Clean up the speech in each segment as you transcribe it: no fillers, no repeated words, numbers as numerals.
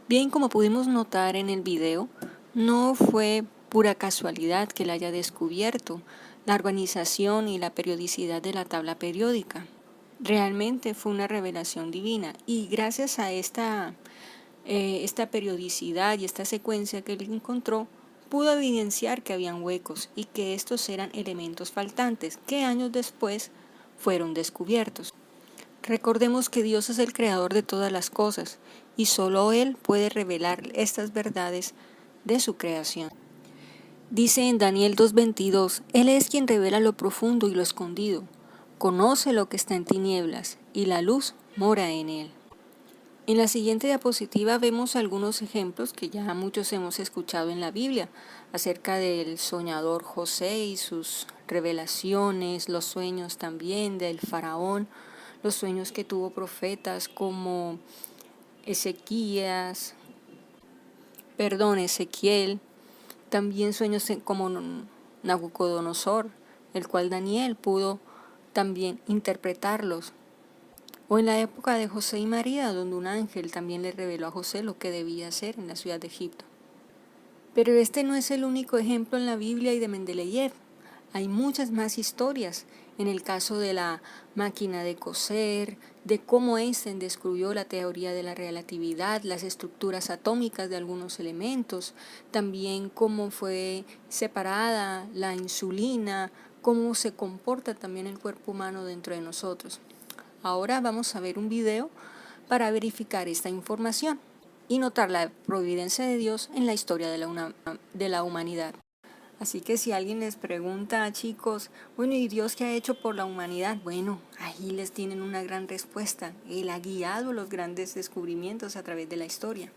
Bien, como pudimos notar en el video, no fue pura casualidad que él haya descubierto la organización y la periodicidad de la tabla periódica. Realmente fue una revelación divina y gracias a esta periodicidad y esta secuencia que él encontró, pudo evidenciar que habían huecos y que estos eran elementos faltantes que años después fueron descubiertos. Recordemos que Dios es el creador de todas las cosas y solo Él puede revelar estas verdades de su creación. Dice en Daniel 2:22, Él es quien revela lo profundo y lo escondido, conoce lo que está en tinieblas y la luz mora en Él. En la siguiente diapositiva vemos algunos ejemplos que ya muchos hemos escuchado en la Biblia acerca del soñador José y sus revelaciones, los sueños también del faraón, los sueños que tuvo profetas como Ezequiel, también sueños como Nabucodonosor, el cual Daniel pudo también interpretarlos. O en la época de José y María, donde un ángel también le reveló a José lo que debía hacer en la ciudad de Egipto. Pero este no es el único ejemplo en la Biblia y de Mendeleev. Hay muchas más historias, en el caso de la máquina de coser, de cómo Einstein descubrió la teoría de la relatividad, las estructuras atómicas de algunos elementos, también cómo fue separada la insulina, cómo se comporta también el cuerpo humano dentro de nosotros. Ahora vamos a ver un video para verificar esta información y notar la providencia de Dios en la historia de la humanidad. Así que si alguien les pregunta, chicos, bueno, ¿y Dios qué ha hecho por la humanidad? Bueno, ahí les tienen una gran respuesta. Él ha guiado los grandes descubrimientos a través de la historia.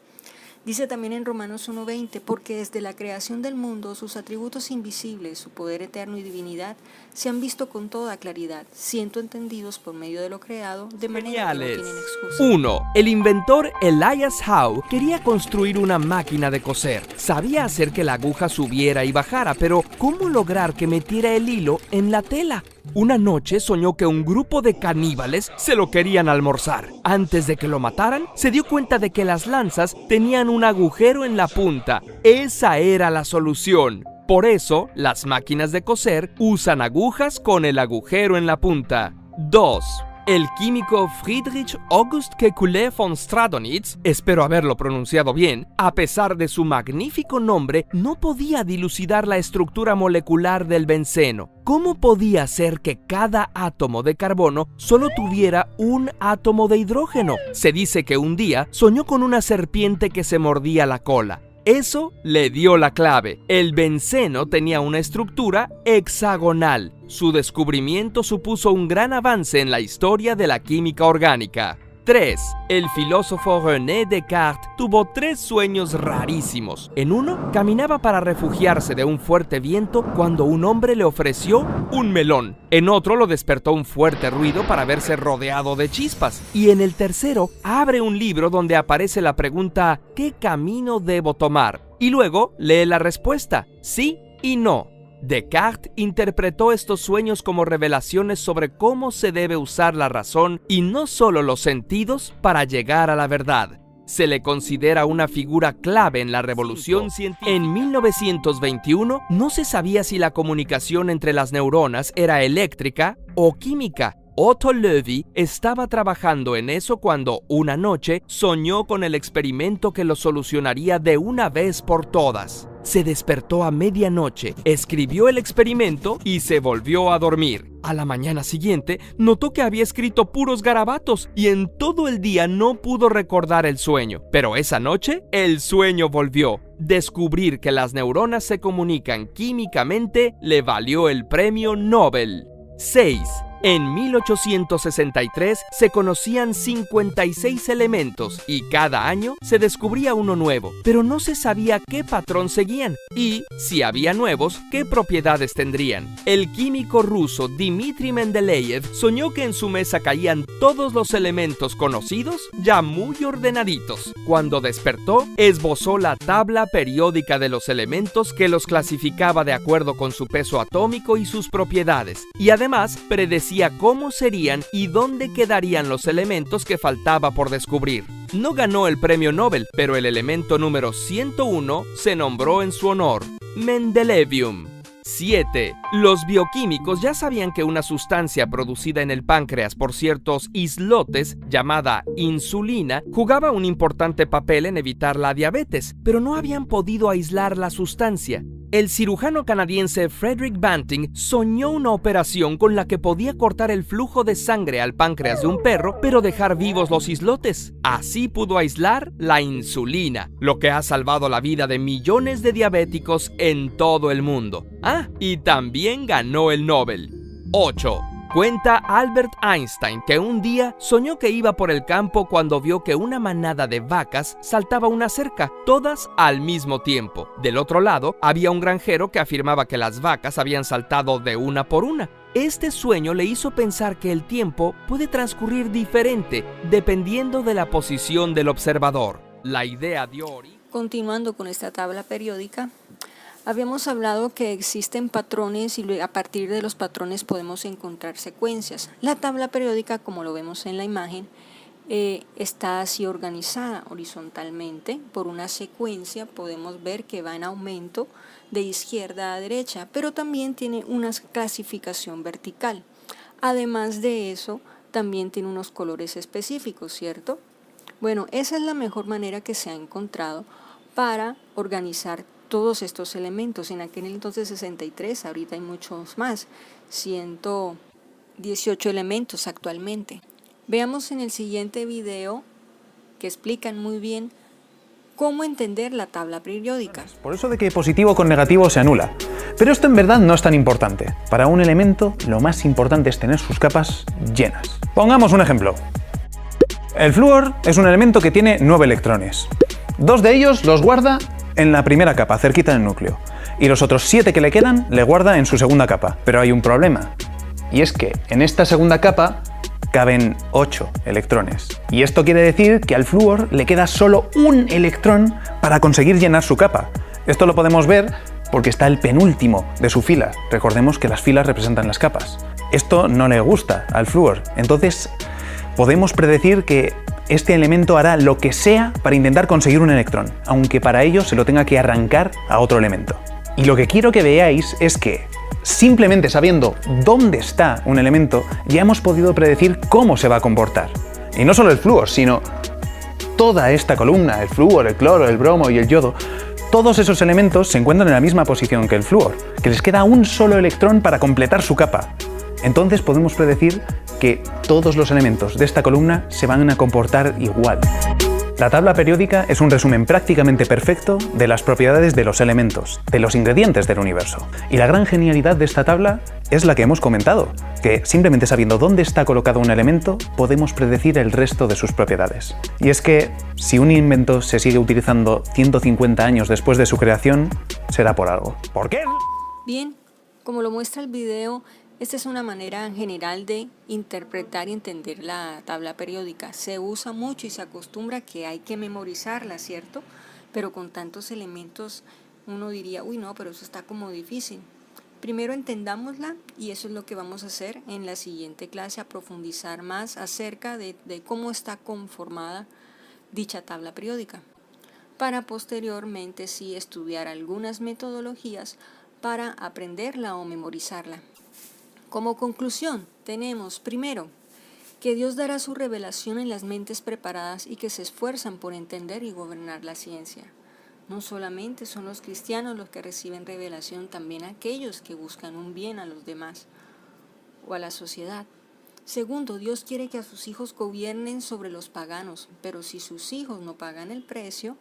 Dice también en Romanos 1:20, porque desde la creación del mundo sus atributos invisibles, su poder eterno y divinidad, se han visto con toda claridad, siendo entendidos por medio de lo creado, de manera que no tienen excusa. 1. El inventor Elias Howe quería construir una máquina de coser. Sabía hacer que la aguja subiera y bajara, pero ¿cómo lograr que metiera el hilo en la tela? Una noche soñó que un grupo de caníbales se lo querían almorzar. Antes de que lo mataran, se dio cuenta de que las lanzas tenían un agujero en la punta. Esa era la solución. Por eso, las máquinas de coser usan agujas con el agujero en la punta. 2. El químico Friedrich August Kekulé von Stradonitz, espero haberlo pronunciado bien, a pesar de su magnífico nombre, no podía dilucidar la estructura molecular del benceno. ¿Cómo podía ser que cada átomo de carbono solo tuviera un átomo de hidrógeno? Se dice que un día soñó con una serpiente que se mordía la cola. Eso le dio la clave. El benceno tenía una estructura hexagonal. Su descubrimiento supuso un gran avance en la historia de la química orgánica. 3. El filósofo René Descartes tuvo 3 sueños rarísimos. En uno, caminaba para refugiarse de un fuerte viento cuando un hombre le ofreció un melón. En otro, lo despertó un fuerte ruido para verse rodeado de chispas. Y en el tercero, abre un libro donde aparece la pregunta ¿qué camino debo tomar? Y luego lee la respuesta, sí y no. Descartes interpretó estos sueños como revelaciones sobre cómo se debe usar la razón y no solo los sentidos para llegar a la verdad. Se le considera una figura clave en la revolución científica. En 1921 no se sabía si la comunicación entre las neuronas era eléctrica o química. Otto Loewi estaba trabajando en eso cuando, una noche, soñó con el experimento que lo solucionaría de una vez por todas. Se despertó a medianoche, escribió el experimento y se volvió a dormir. A la mañana siguiente, notó que había escrito puros garabatos y en todo el día no pudo recordar el sueño. Pero esa noche, el sueño volvió. Descubrir que las neuronas se comunican químicamente le valió el premio Nobel. 6. En 1863 se conocían 56 elementos y cada año se descubría uno nuevo, pero no se sabía qué patrón seguían y, si había nuevos, qué propiedades tendrían. El químico ruso Dmitri Mendeleev soñó que en su mesa caían todos los elementos conocidos ya muy ordenaditos. Cuando despertó, esbozó la tabla periódica de los elementos que los clasificaba de acuerdo con su peso atómico y sus propiedades, y además predecía cómo serían y dónde quedarían los elementos que faltaba por descubrir. No ganó el premio Nobel, pero el elemento número 101 se nombró en su honor, Mendelevium. 7. Los bioquímicos ya sabían que una sustancia producida en el páncreas por ciertos islotes, llamada insulina, jugaba un importante papel en evitar la diabetes, pero no habían podido aislar la sustancia. El cirujano canadiense Frederick Banting soñó una operación con la que podía cortar el flujo de sangre al páncreas de un perro, pero dejar vivos los islotes. Así pudo aislar la insulina, lo que ha salvado la vida de millones de diabéticos en todo el mundo. Y también ganó el Nobel. 8. Cuenta Albert Einstein que un día soñó que iba por el campo cuando vio que una manada de vacas saltaba una cerca, todas al mismo tiempo. Del otro lado había un granjero que afirmaba que las vacas habían saltado de una por una. Este sueño le hizo pensar que el tiempo puede transcurrir diferente dependiendo de la posición del observador. La idea dio origen. Continuando con esta tabla periódica, habíamos hablado que existen patrones y a partir de los patrones podemos encontrar secuencias. La tabla periódica, como lo vemos en la imagen, está así organizada horizontalmente por una secuencia. Podemos ver que va en aumento de izquierda a derecha, pero también tiene una clasificación vertical. Además de eso, también tiene unos colores específicos, ¿cierto? Bueno, esa es la mejor manera que se ha encontrado para organizar todos estos elementos. En aquel entonces 63, ahorita hay muchos más, 118 elementos actualmente. Veamos en el siguiente video que explican muy bien cómo entender la tabla periódica. Por eso de que positivo con negativo se anula. Pero esto en verdad no es tan importante. Para un elemento lo más importante es tener sus capas llenas. Pongamos un ejemplo. El flúor es un elemento que tiene 9 electrones. 2 de ellos los guarda en la primera capa, cerquita del núcleo, y los otros 7 que le quedan le guarda en su segunda capa. Pero hay un problema, y es que en esta segunda capa caben 8 electrones. Y esto quiere decir que al flúor le queda solo un electrón para conseguir llenar su capa. Esto lo podemos ver porque está el penúltimo de su fila. Recordemos que las filas representan las capas. Esto no le gusta al flúor, entonces podemos predecir que este elemento hará lo que sea para intentar conseguir un electrón, aunque para ello se lo tenga que arrancar a otro elemento. Y lo que quiero que veáis es que, simplemente sabiendo dónde está un elemento, ya hemos podido predecir cómo se va a comportar. Y no solo el flúor, sino toda esta columna, el flúor, el cloro, el bromo y el yodo, todos esos elementos se encuentran en la misma posición que el flúor, que les queda un solo electrón para completar su capa. Entonces podemos predecir que todos los elementos de esta columna se van a comportar igual. La tabla periódica es un resumen prácticamente perfecto de las propiedades de los elementos, de los ingredientes del universo. Y la gran genialidad de esta tabla es la que hemos comentado, que simplemente sabiendo dónde está colocado un elemento, podemos predecir el resto de sus propiedades. Y es que si un invento se sigue utilizando 150 años después de su creación, será por algo. ¿Por qué? Bien, como lo muestra el video, esta es una manera general de interpretar y entender la tabla periódica. Se usa mucho y se acostumbra que hay que memorizarla, ¿cierto? Pero con tantos elementos uno diría, uy no, pero eso está como difícil. Primero entendámosla y eso es lo que vamos a hacer en la siguiente clase, a profundizar más acerca de cómo está conformada dicha tabla periódica. Para posteriormente sí estudiar algunas metodologías para aprenderla o memorizarla. Como conclusión, tenemos primero que Dios dará su revelación en las mentes preparadas y que se esfuerzan por entender y gobernar la ciencia. No solamente son los cristianos los que reciben revelación, también aquellos que buscan un bien a los demás o a la sociedad. Segundo, Dios quiere que a sus hijos gobiernen sobre los paganos, pero si sus hijos no pagan el precio,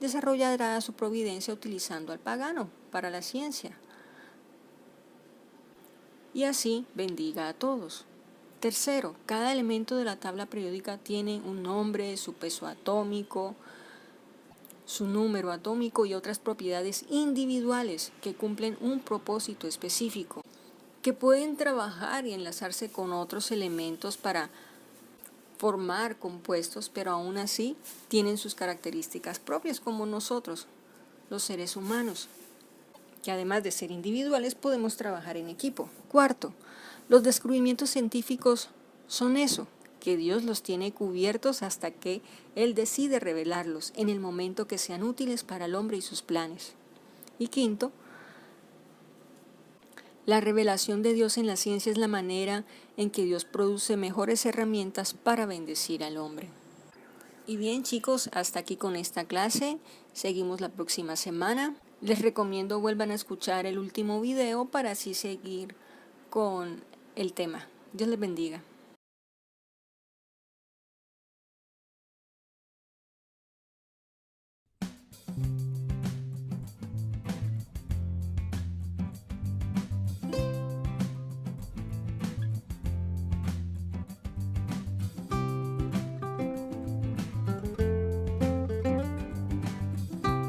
desarrollará su providencia utilizando al pagano para la ciencia. Y así bendiga a todos. Tercero, cada elemento de la tabla periódica tiene un nombre, su peso atómico, su número atómico y otras propiedades individuales que cumplen un propósito específico, que pueden trabajar y enlazarse con otros elementos para formar compuestos, pero aún así tienen sus características propias como nosotros, los seres humanos, que además de ser individuales podemos trabajar en equipo. Cuarto, los descubrimientos científicos son eso, que Dios los tiene cubiertos hasta que Él decide revelarlos en el momento que sean útiles para el hombre y sus planes. Y quinto, la revelación de Dios en la ciencia es la manera en que Dios produce mejores herramientas para bendecir al hombre. Y bien, chicos, hasta aquí con esta clase. Seguimos la próxima semana. Les recomiendo vuelvan a escuchar el último video para así seguir con el tema. Dios les bendiga.